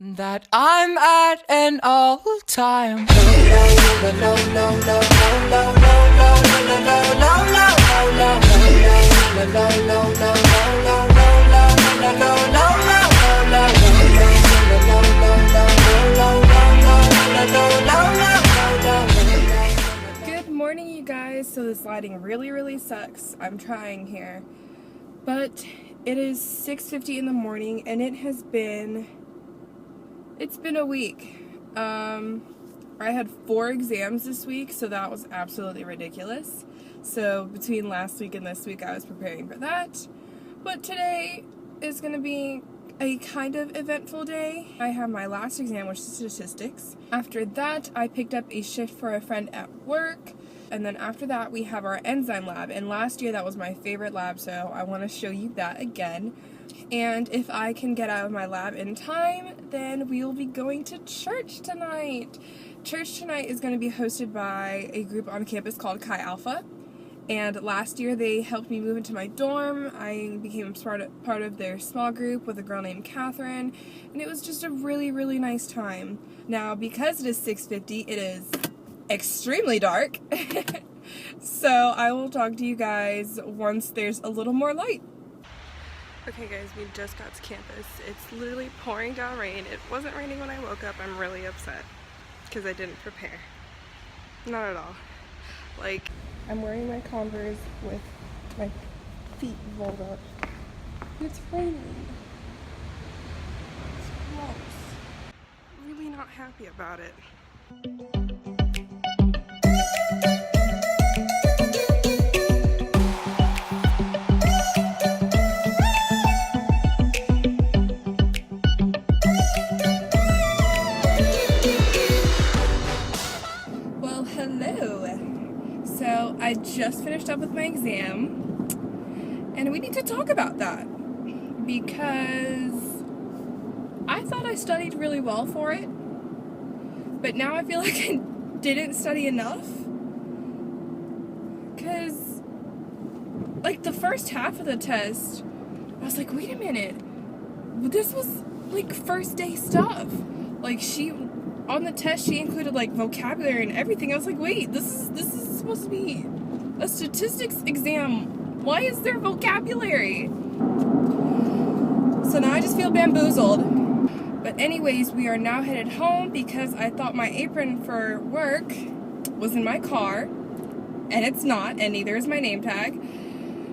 that I'm at an all-time Good morning, you guys. So this lighting really sucks. I'm trying here. But it is 6:50 in the morning and it's been a week. I had 4 exams this week, so that was absolutely ridiculous. So between last week and this week I was preparing for that. But today is going to be a kind of eventful day. I have my last exam, which is statistics. After that, I picked up a shift for a friend at work. And then after that, we have our enzyme lab. And last year, that was my favorite lab, so I want to show you that again. And if I can get out of my lab in time, then we will be going to church tonight. Church tonight is going to be hosted by a group on campus called Chi Alpha. And last year they helped me move into my dorm. I became part of their small group with a girl named Catherine, and it was just a really nice time. Now, because it is 6:50, it is extremely dark. So I will talk to you guys once there's a little more light. Okay guys, we just got to campus. It's literally pouring down rain. It wasn't raining when I woke up. I'm really upset because I didn't prepare. Not at all. Like, I'm wearing my Converse with my feet rolled up. It's raining. It's gross. Really not happy about it. Well, hello. So I just finished up with my exam, and we need to talk about that because I thought I studied really well for it, but now I feel like I didn't study enough, because like the first half of the test, I was like, wait a minute, this was like first day stuff. Like on the test she included like vocabulary and everything. I was like, wait, this is supposed to be a statistics exam. Why is there vocabulary? So now I just feel bamboozled. But anyways, we are now headed home because I thought my apron for work was in my car, and it's not, and neither is my name tag.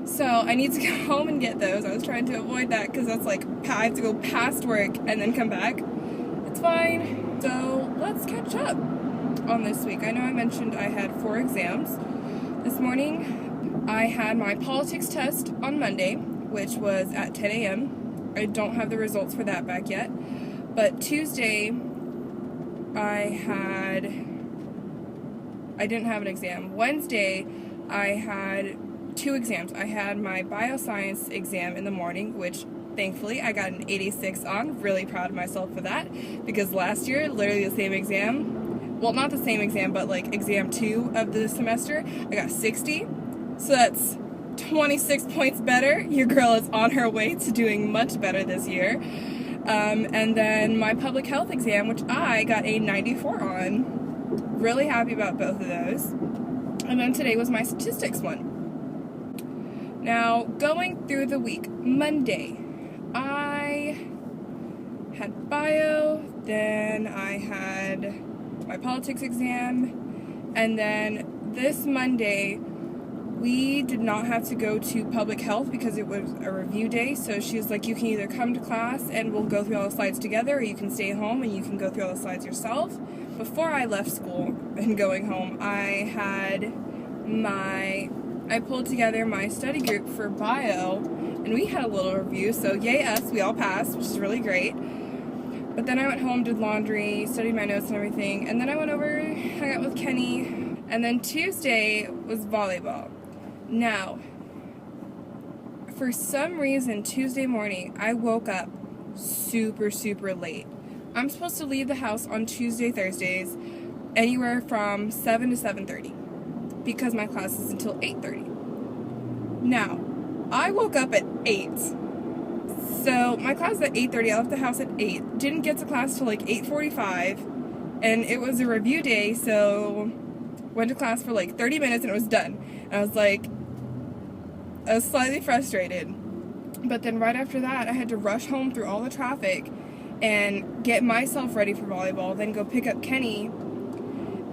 So I need to go home and get those. I was trying to avoid that because that's like I have to go past work and then come back. It's fine. So let's catch up on this week. I know I mentioned I had 4 exams. This morning I had my politics test on Monday, which was at 10 a.m. I don't have the results for that back yet. But Tuesday I didn't have an exam. Wednesday I had 2 exams. I had my bioscience exam in the morning, which thankfully I got an 86 on. Really proud of myself for that, because last year, literally the same exam, well, not the same exam, but like exam 2 of the semester, I got 60. So that's 26 points better. Your girl is on her way to doing much better this year. And then my public health exam, which I got a 94 on. Really happy about both of those. And then today was my statistics one. Now, going through the week, Monday, I had bio, then I had my politics exam, and then this Monday, we did not have to go to public health because it was a review day. So she was like, you can either come to class and we'll go through all the slides together, or you can stay home and you can go through all the slides yourself. Before I left school and going home, I pulled together my study group for bio, and we had a little review, so yay us, we all passed, which is really great. But then I went home, did laundry, studied my notes and everything, and then I went over, hung out with Kenny, and then Tuesday was volleyball. Now, for some reason, Tuesday morning, I woke up super late. I'm supposed to leave the house on Tuesday, Thursdays, anywhere from 7 to 7:30, because my class is until 8:30. Now, I woke up at 8, So my class was at 8:30. I left the house at 8. Didn't get to class till like 8:45, and it was a review day, so went to class for like 30 minutes and it was done. And I was slightly frustrated. But then right after that, I had to rush home through all the traffic and get myself ready for volleyball, then go pick up Kenny.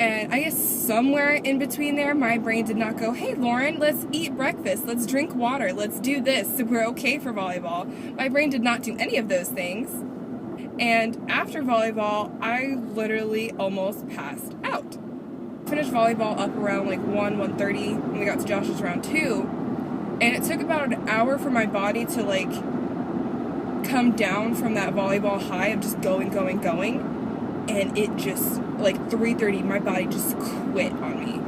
And I guess somewhere in between there, my brain did not go, hey Lauren, let's eat breakfast, let's drink water, let's do this, so we're okay for volleyball. My brain did not do any of those things. And after volleyball, I literally almost passed out. Finished volleyball up around like 1:30, and we got to Josh's around 2. And it took about an hour for my body to like come down from that volleyball high of just going. And it just, like 3:30, my body just quit on me.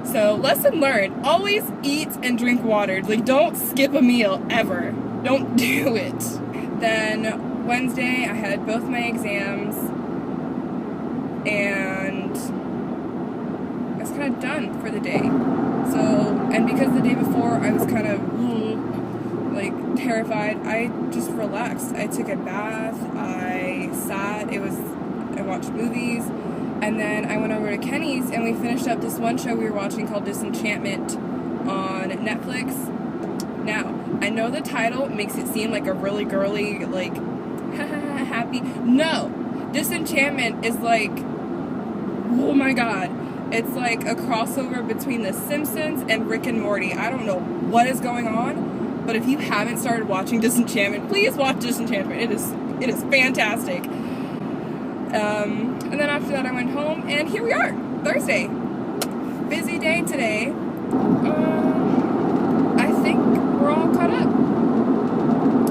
So lesson learned, always eat and drink water. Like, don't skip a meal, ever. Don't do it. Then Wednesday, I had both my exams, and I was kind of done for the day. So, and because the day before I was kind of like terrified, I just relaxed. I took a bath, I sat, I watched movies, and then I went over to Kenny's and we finished up this one show we were watching called Disenchantment on Netflix. Now, I know the title makes it seem like a really girly, like, happy. No! Disenchantment is like, oh my god. It's like a crossover between The Simpsons and Rick and Morty. I don't know what is going on, but if you haven't started watching Disenchantment, please watch Disenchantment. It is fantastic. And then after that I went home, and here we are, Thursday. Busy day today. I think we're all caught up.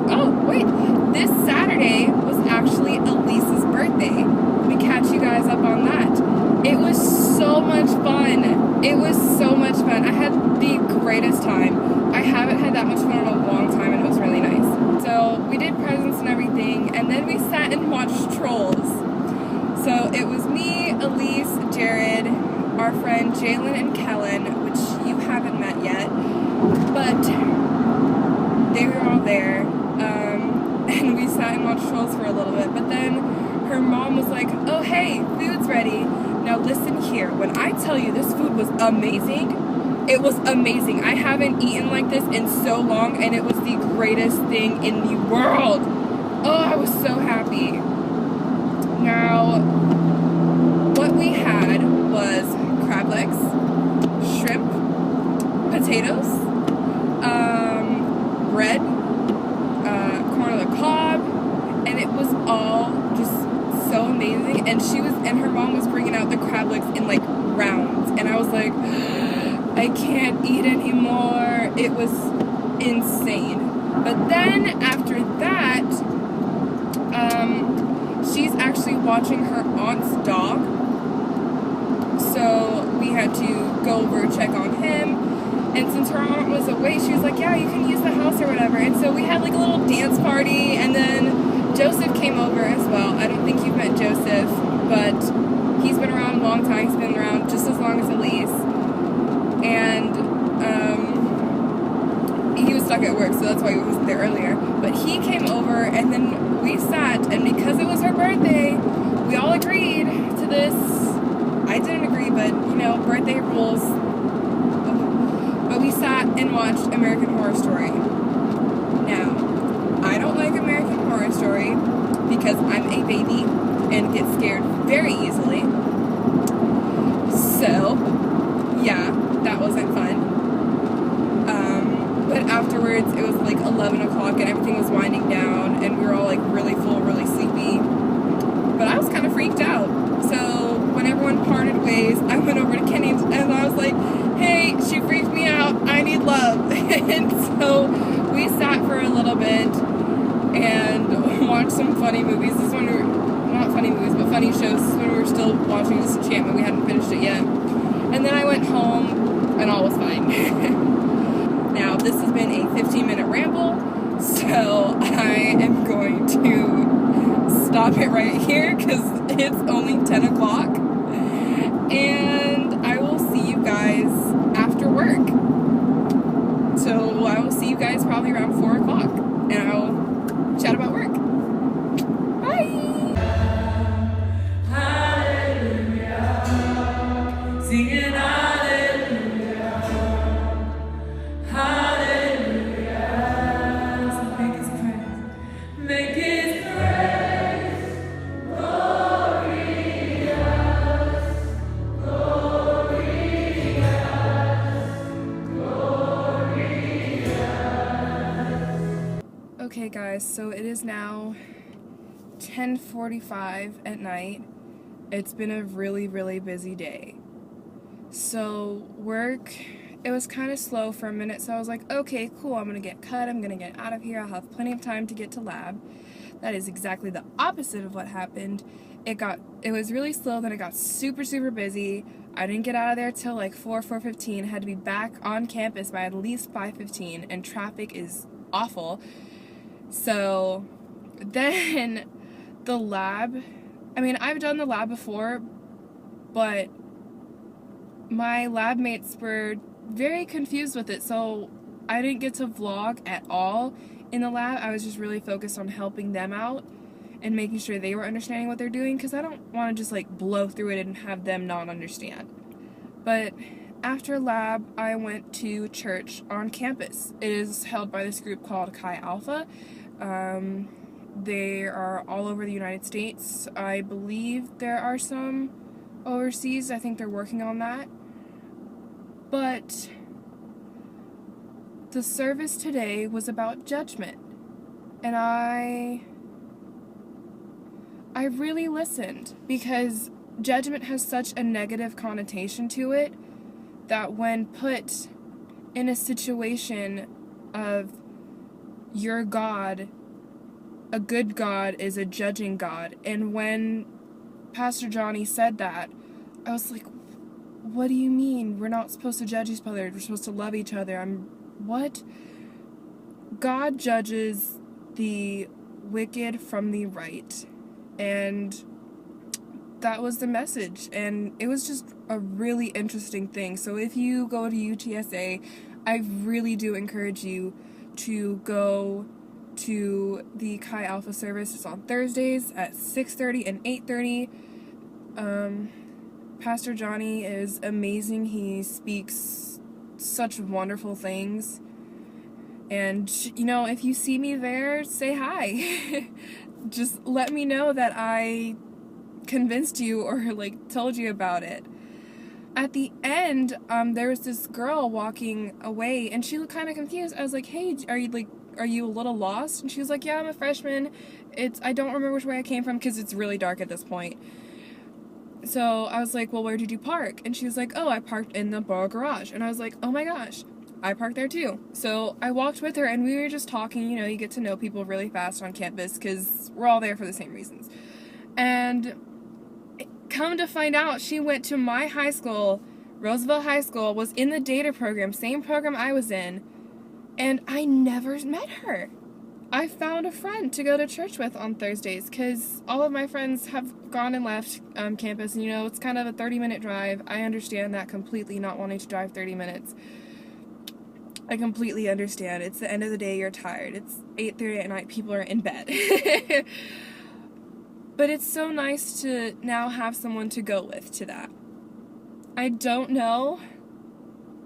Oh, wait. This Saturday was actually Elise's birthday. Let me catch you guys up on that. It was so much fun. It was so much fun. I had the greatest time. I haven't had that much fun in a long time, and it was really nice. So we did presents and everything, and then we sat and watched Trolls. So it was me, Elise, Jared, our friend Jalen and Kellen, which you haven't met yet, but they were all there, and we sat and watched Trolls for a little bit. But then her mom was like, oh hey, food's ready. Now listen here, when I tell you this food was amazing, it was amazing. I haven't eaten like this in so long, and it was the greatest thing in the world. Oh, I was so happy. Now, what we had was crab legs, shrimp, potatoes, bread, corn on the cob, and it was all just so amazing. And her mom was bringing out the crab legs in like rounds, and I was like, I can't eat anymore. It was insane. But then after that, she's actually watching her aunt's dog, so we had to go over check on him. And since her aunt was away, she was like, yeah, you can use the house or whatever. And so we had like a little dance party, and then Joseph came over as well. I don't think you've met Joseph, but he's been around a long time. He's been around just as long as Elise. And he was stuck at work, so that's why he wasn't there earlier. But he came over, and then we sat, and because it was her birthday, we all agreed to this. I didn't agree, but, you know, birthday rules. But we sat and watched American Horror Story. Now, I don't like American Horror Story because I'm a baby and get scared very easily. So, yeah, that wasn't fun. But afterwards, it was like 11 o'clock and everything was winding down, and we were all like really full, really sleepy. But I was kind of freaked out. So when everyone parted ways, I went over to Kenny and I was like, hey, she freaked me out. I need love. And so we sat for a little bit and watched some funny movies. This is when we were, not funny movies, but funny shows. This is when we were still watching Disenchantment. We hadn't finished it yet. And then I went home and all was fine. Now, this has been a 15-minute ramble, so I am going to stop it right here because it's only 10 o'clock. And I will see you guys after work. So I will see you guys probably around 4 o'clock. And I will chat guys, so it is now 10:45 at night. It's been a really, really busy day. So work, it was kind of slow for a minute, so I was like, okay, cool, I'm gonna get cut, I'm gonna get out of here, I'll have plenty of time to get to lab. That is exactly the opposite of what happened. It was really slow, then it got super, super busy. I didn't get out of there till like 4:15, had to be back on campus by at least 5:15, and traffic is awful. So then the lab, I mean, I've done the lab before, but my lab mates were very confused with it, so I didn't get to vlog at all in the lab. I was just really focused on helping them out and making sure they were understanding what they're doing, because I don't want to just like blow through it and have them not understand. But after lab, I went to church on campus. It is held by this group called Chi Alpha. They are all over the United States. I believe there are some overseas. I think they're working on that. But the service today was about judgment. And I really listened, because judgment has such a negative connotation to it that when put in a situation of your God, a good God is a judging God. And when Pastor Johnny said that, I was like, what do you mean? We're not supposed to judge each other. We're supposed to love each other. What? God judges the wicked from the right. And that was the message. And it was just a really interesting thing. So if you go to UTSA, I really do encourage you to go to the Chi Alpha service. It's on Thursdays at 6:30 and 8:30. Pastor Johnny is amazing. He speaks such wonderful things. And, you know, if you see me there, say hi. Just let me know that I convinced you or, like, told you about it. At the end, there was this girl walking away, and she looked kind of confused. I was like, hey, are you a little lost? And she was like, yeah, I'm a freshman. I don't remember which way I came from, because it's really dark at this point. So I was like, well, where did you park? And she was like, oh, I parked in the bar garage. And I was like, oh my gosh, I parked there too. So I walked with her, and we were just talking. You know, you get to know people really fast on campus because we're all there for the same reasons. And come to find out, she went to my high school, Roosevelt High School, was in the data program, same program I was in, and I never met her. I found a friend to go to church with on Thursdays, because all of my friends have gone and left campus, and you know, it's kind of a 30-minute drive. I understand that completely, not wanting to drive 30 minutes. I completely understand. It's the end of the day, you're tired. It's 8:30 at night, people are in bed. But it's so nice to now have someone to go with to that. I don't know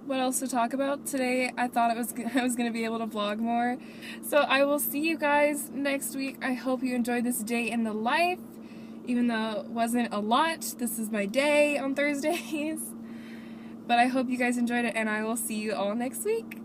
what else to talk about today. I thought I was going to be able to vlog more. So I will see you guys next week. I hope you enjoyed this day in the life. Even though it wasn't a lot, this is my day on Thursdays. But I hope you guys enjoyed it, and I will see you all next week.